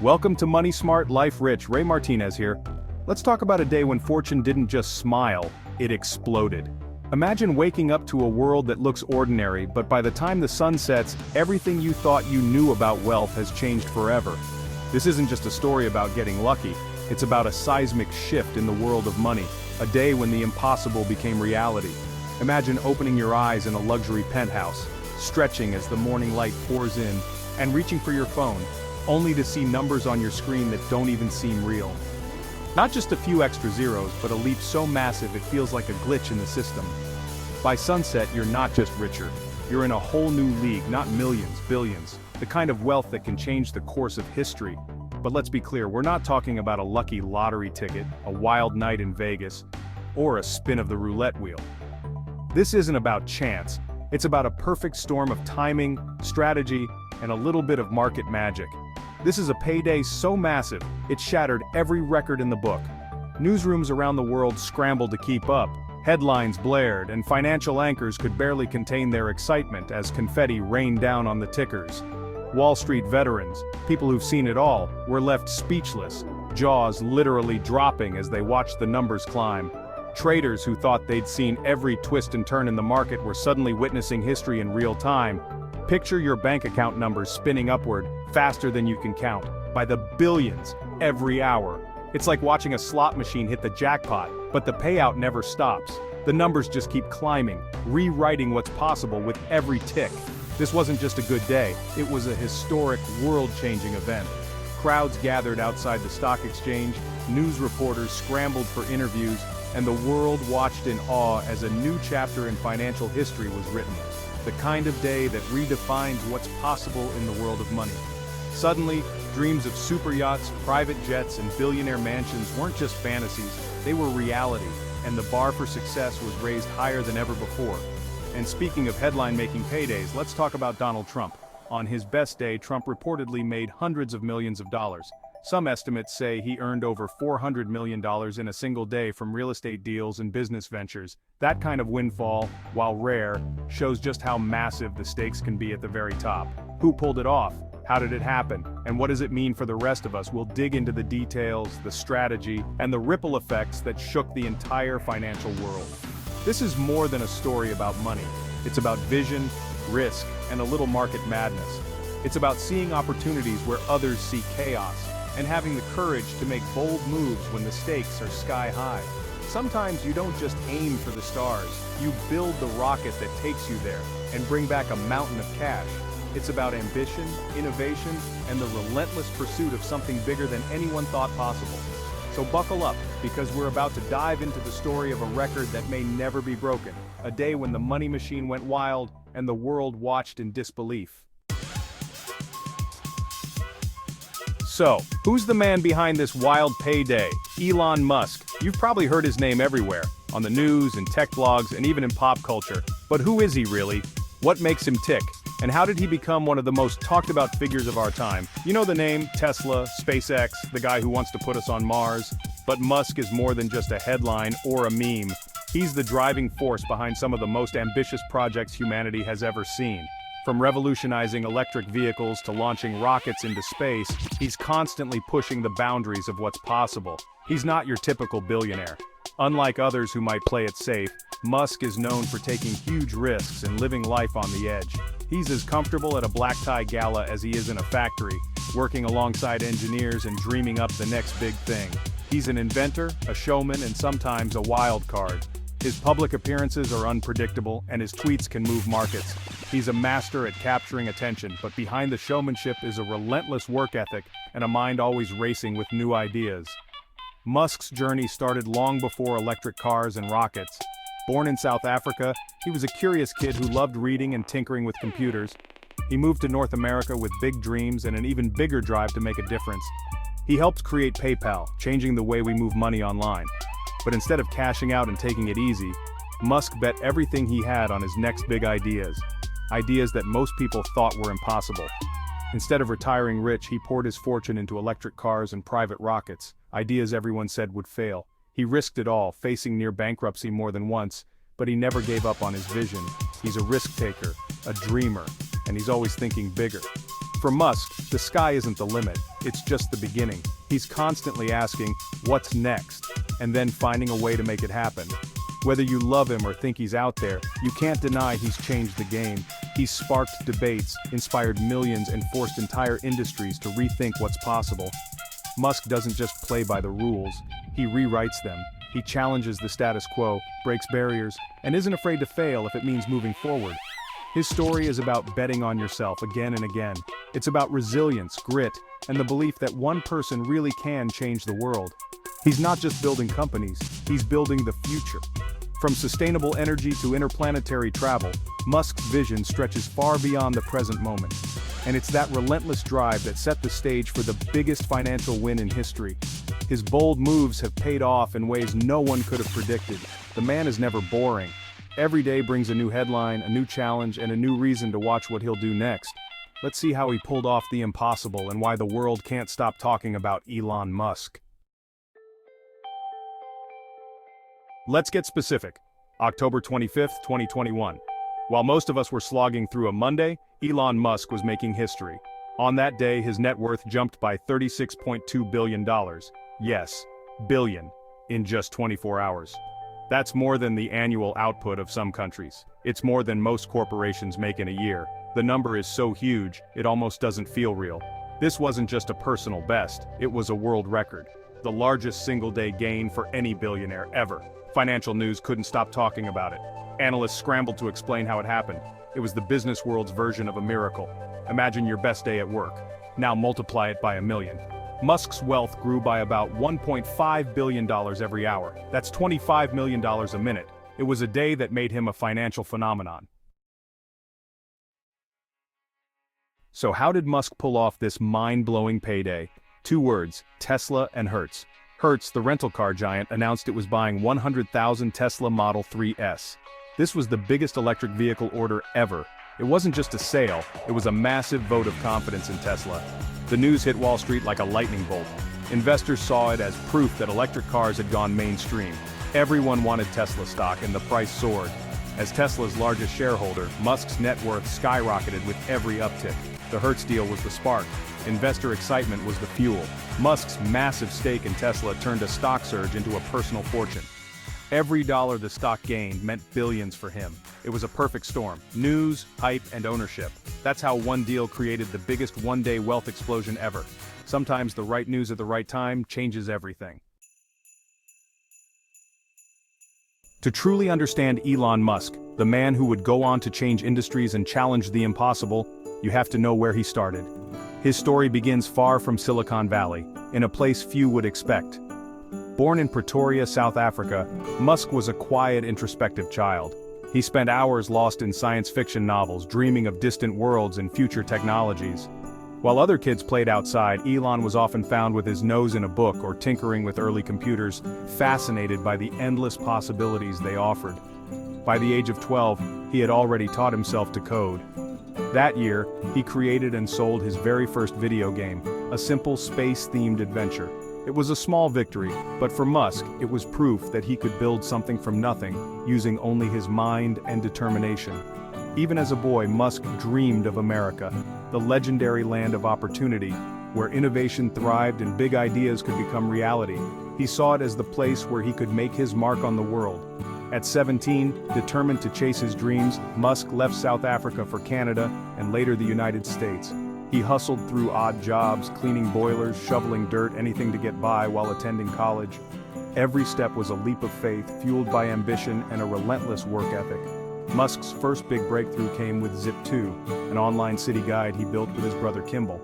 Welcome to Money Smart Life Rich. Ray Martinez here. Let's talk about a day when fortune didn't just smile, it exploded. Imagine waking up to a world that looks ordinary, but by the time the sun sets, everything you thought you knew about wealth has changed forever. This isn't just a story about getting lucky, it's about a seismic shift in the world of money, a day when the impossible became reality. Imagine opening your eyes in a luxury penthouse, stretching as the morning light pours in, and reaching for your phone, only to see numbers on your screen that don't even seem real. Not just a few extra zeros, but a leap so massive it feels like a glitch in the system. By sunset, you're not just richer. You're in a whole new league, not millions, billions, the kind of wealth that can change the course of history. But let's be clear, we're not talking about a lucky lottery ticket, a wild night in Vegas, or a spin of the roulette wheel. This isn't about chance, it's about a perfect storm of timing, strategy, and a little bit of market magic. This is a payday so massive, it shattered every record in the book. Newsrooms around the world scrambled to keep up, headlines blared, and financial anchors could barely contain their excitement as confetti rained down on the tickers. Wall Street veterans, people who've seen it all, were left speechless, jaws literally dropping as they watched the numbers climb. Traders who thought they'd seen every twist and turn in the market were suddenly witnessing history in real time. Picture your bank account numbers spinning upward, faster than you can count, by the billions, every hour. It's like watching a slot machine hit the jackpot, but the payout never stops. The numbers just keep climbing, rewriting what's possible with every tick. This wasn't just a good day, it was a historic, world-changing event. Crowds gathered outside the stock exchange, news reporters scrambled for interviews, and the world watched in awe as a new chapter in financial history was written. The kind of day that redefines what's possible in the world of money. Suddenly, dreams of super yachts, private jets, and billionaire mansions weren't just fantasies, they were reality, and the bar for success was raised higher than ever before. And speaking of headline-making paydays, let's talk about Donald Trump. On his best day, Trump reportedly made hundreds of millions of dollars. Some estimates say he earned over $400 million in a single day from real estate deals and business ventures. That kind of windfall, while rare, shows just how massive the stakes can be at the very top. Who pulled it off? How did it happen? And what does it mean for the rest of us? We'll dig into the details, the strategy, and the ripple effects that shook the entire financial world. This is more than a story about money. It's about vision, risk, and a little market madness. It's about seeing opportunities where others see chaos, and having the courage to make bold moves when the stakes are sky high. Sometimes you don't just aim for the stars, you build the rocket that takes you there, and bring back a mountain of cash. It's about ambition, innovation, and the relentless pursuit of something bigger than anyone thought possible. So buckle up, because we're about to dive into the story of a record that may never be broken, a day when the money machine went wild, and the world watched in disbelief. So, who's the man behind this wild payday? Elon Musk. You've probably heard his name everywhere, on the news, in tech blogs, and even in pop culture. But who is he really? What makes him tick? And how did he become one of the most talked about figures of our time? You know the name, Tesla, SpaceX, the guy who wants to put us on Mars. But Musk is more than just a headline or a meme. He's the driving force behind some of the most ambitious projects humanity has ever seen. From revolutionizing electric vehicles to launching rockets into space, he's constantly pushing the boundaries of what's possible. He's not your typical billionaire. Unlike others who might play it safe, Musk is known for taking huge risks and living life on the edge. He's as comfortable at a black tie gala as he is in a factory, working alongside engineers and dreaming up the next big thing. He's an inventor, a showman, and sometimes a wild card. His public appearances are unpredictable, and his tweets can move markets. He's a master at capturing attention, but behind the showmanship is a relentless work ethic and a mind always racing with new ideas. Musk's journey started long before electric cars and rockets. Born in South Africa, he was a curious kid who loved reading and tinkering with computers. He moved to North America with big dreams and an even bigger drive to make a difference. He helped create PayPal, changing the way we move money online. But instead of cashing out and taking it easy, Musk bet everything he had on his next big ideas. Ideas that most people thought were impossible. Instead of retiring rich, he poured his fortune into electric cars and private rockets, ideas everyone said would fail. He risked it all, facing near bankruptcy more than once, but he never gave up on his vision. He's a risk taker, a dreamer, and he's always thinking bigger. For Musk, the sky isn't the limit, it's just the beginning. He's constantly asking, what's next? And then finding a way to make it happen. Whether you love him or think he's out there, you can't deny he's changed the game. He's sparked debates, inspired millions, and forced entire industries to rethink what's possible. Musk doesn't just play by the rules, he rewrites them. He challenges the status quo, breaks barriers, and isn't afraid to fail if it means moving forward. His story is about betting on yourself again and again. It's about resilience, grit, and the belief that one person really can change the world. He's not just building companies, he's building the future. From sustainable energy to interplanetary travel, Musk's vision stretches far beyond the present moment. And it's that relentless drive that set the stage for the biggest financial win in history. His bold moves have paid off in ways no one could have predicted. The man is never boring. Every day brings a new headline, a new challenge, and a new reason to watch what he'll do next. Let's see how he pulled off the impossible and why the world can't stop talking about Elon Musk. Let's get specific. October 25th, 2021. While most of us were slogging through a Monday, Elon Musk was making history. On that day, his net worth jumped by $36.2 billion. Yes, billion, in just 24 hours. That's more than the annual output of some countries. It's more than most corporations make in a year. The number is so huge, it almost doesn't feel real. This wasn't just a personal best, it was a world record. The largest single-day gain for any billionaire ever. Financial news couldn't stop talking about it. Analysts scrambled to explain how it happened. It was the business world's version of a miracle. Imagine your best day at work. Now multiply it by 1,000,000. Musk's wealth grew by about $1.5 billion every hour. That's $25 million a minute. It was a day that made him a financial phenomenon. So how did Musk pull off this mind-blowing payday? 2 words, Tesla and Hertz. Hertz, the rental car giant, announced it was buying 100,000 Tesla Model 3S. This was the biggest electric vehicle order ever. It wasn't just a sale, it was a massive vote of confidence in Tesla. The news hit Wall Street like a lightning bolt. Investors saw it as proof that electric cars had gone mainstream. Everyone wanted Tesla stock and the price soared. As Tesla's largest shareholder, Musk's net worth skyrocketed with every uptick. The Hertz deal was the spark. Investor excitement was the fuel. Musk's massive stake in Tesla turned a stock surge into a personal fortune. Every dollar the stock gained meant billions for him. It was a perfect storm. News, hype, and ownership. That's how one deal created the biggest one-day wealth explosion ever. Sometimes the right news at the right time changes everything. To truly understand Elon Musk, the man who would go on to change industries and challenge the impossible, you have to know where he started. His story begins far from Silicon Valley, in a place few would expect. Born in Pretoria, South Africa, Musk was a quiet, introspective child. He spent hours lost in science fiction novels, dreaming of distant worlds and future technologies. While other kids played outside, Elon was often found with his nose in a book or tinkering with early computers, fascinated by the endless possibilities they offered. By the age of 12, he had already taught himself to code. That year, he created and sold his very first video game, a simple space-themed adventure. It was a small victory, but for Musk, it was proof that he could build something from nothing, using only his mind and determination. Even as a boy, Musk dreamed of America, the legendary land of opportunity, where innovation thrived and big ideas could become reality. He saw it as the place where he could make his mark on the world. At 17, determined to chase his dreams, Musk left South Africa for Canada and later the United States. He hustled through odd jobs, cleaning boilers, shoveling dirt, anything to get by while attending college. Every step was a leap of faith, fueled by ambition and a relentless work ethic. Musk's first big breakthrough came with Zip2, an online city guide he built with his brother Kimball.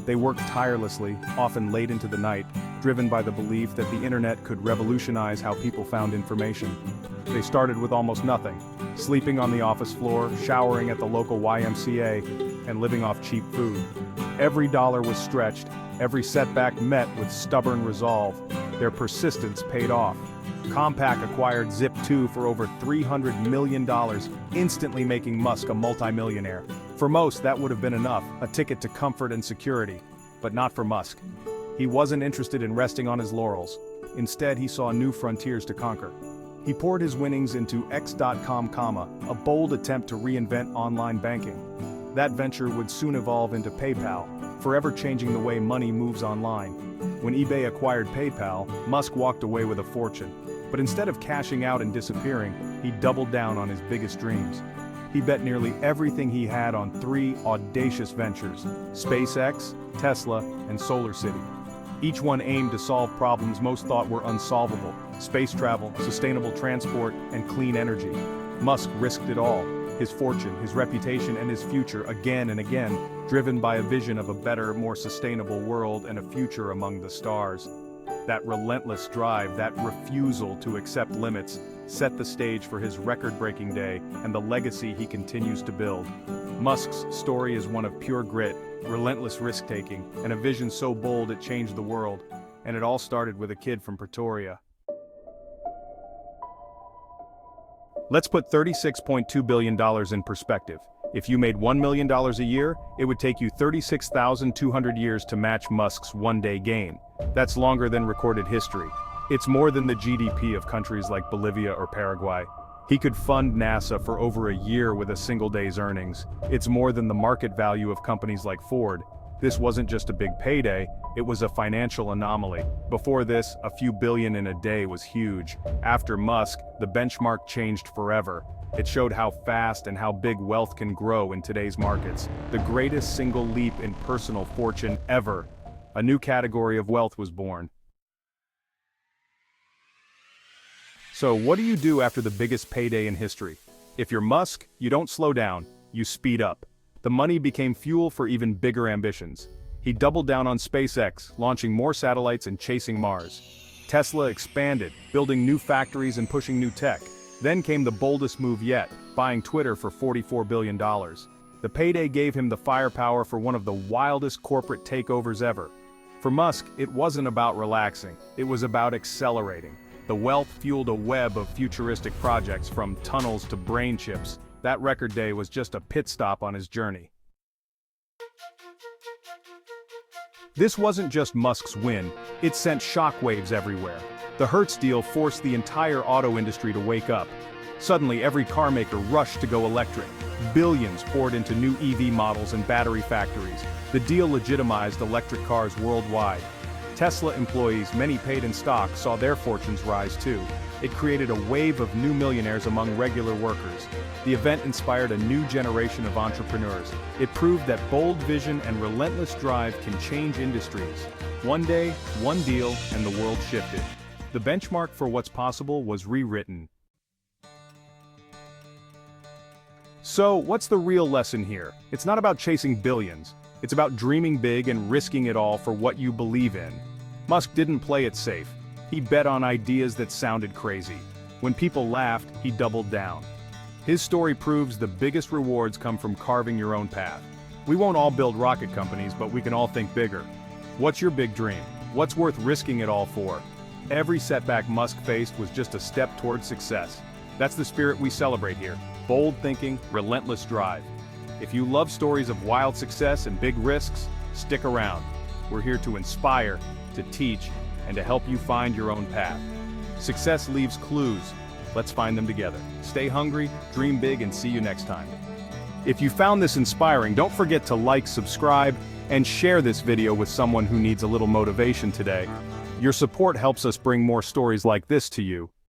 They worked tirelessly, often late into the night, driven by the belief that the internet could revolutionize how people found information. They started with almost nothing, sleeping on the office floor, showering at the local YMCA, and living off cheap food. Every dollar was stretched, every setback met with stubborn resolve. Their persistence paid off. Compaq acquired Zip2 for over $300 million, instantly making Musk a multimillionaire. For most, that would have been enough, a ticket to comfort and security. But not for Musk. He wasn't interested in resting on his laurels. Instead, he saw new frontiers to conquer. He poured his winnings into X.com, a bold attempt to reinvent online banking. That venture would soon evolve into PayPal, forever changing the way money moves online. When eBay acquired PayPal, Musk walked away with a fortune. But instead of cashing out and disappearing, he doubled down on his biggest dreams. He bet nearly everything he had on 3 audacious ventures: SpaceX, Tesla, and Solar City. Each one aimed to solve problems most thought were unsolvable: space travel, sustainable transport, and clean energy. Musk risked it all: his fortune, his reputation, and his future again and again, driven by a vision of a better, more sustainable world and a future among the stars. That relentless drive, that refusal to accept limits, set the stage for his record-breaking day and the legacy he continues to build. Musk's story is one of pure grit, relentless risk-taking, and a vision so bold it changed the world. And it all started with a kid from Pretoria. Let's put $36.2 billion in perspective. If you made $1 million a year, it would take you 36,200 years to match Musk's one-day gain. That's longer than recorded history. It's more than the GDP of countries like Bolivia or Paraguay. He could fund NASA for over a year with a single day's earnings. It's more than the market value of companies like Ford. This wasn't just a big payday, it was a financial anomaly. Before this, a few billion in a day was huge. After Musk, the benchmark changed forever. It showed how fast and how big wealth can grow in today's markets. The greatest single leap in personal fortune ever. A new category of wealth was born. So what do you do after the biggest payday in history? If you're Musk, you don't slow down, you speed up. The money became fuel for even bigger ambitions. He doubled down on SpaceX, launching more satellites and chasing Mars. Tesla expanded, building new factories and pushing new tech. Then came the boldest move yet, buying Twitter for $44 billion. The payday gave him the firepower for one of the wildest corporate takeovers ever. For Musk, it wasn't about relaxing, it was about accelerating. The wealth fueled a web of futuristic projects, from tunnels to brain chips. That record day was just a pit stop on his journey. This wasn't just Musk's win, it sent shockwaves everywhere. The Hertz deal forced the entire auto industry to wake up. Suddenly, every car maker rushed to go electric. Billions poured into new EV models and battery factories. The deal legitimized electric cars worldwide. Tesla employees, many paid in stock, saw their fortunes rise too. It created a wave of new millionaires among regular workers. The event inspired a new generation of entrepreneurs. It proved that bold vision and relentless drive can change industries. One day, one deal, and the world shifted. The benchmark for what's possible was rewritten. So, what's the real lesson here? It's not about chasing billions. It's about dreaming big and risking it all for what you believe in. Musk didn't play it safe. He bet on ideas that sounded crazy. When people laughed, he doubled down. His story proves the biggest rewards come from carving your own path. We won't all build rocket companies, but we can all think bigger. What's your big dream? What's worth risking it all for? Every setback Musk faced was just a step toward success. That's the spirit we celebrate here. Bold thinking, relentless drive. If you love stories of wild success and big risks, stick around. We're here to inspire, to teach, and to help you find your own path. Success leaves clues. Let's find them together. Stay hungry, dream big, and see you next time. If you found this inspiring, don't forget to like, subscribe, and share this video with someone who needs a little motivation today. Your support helps us bring more stories like this to you.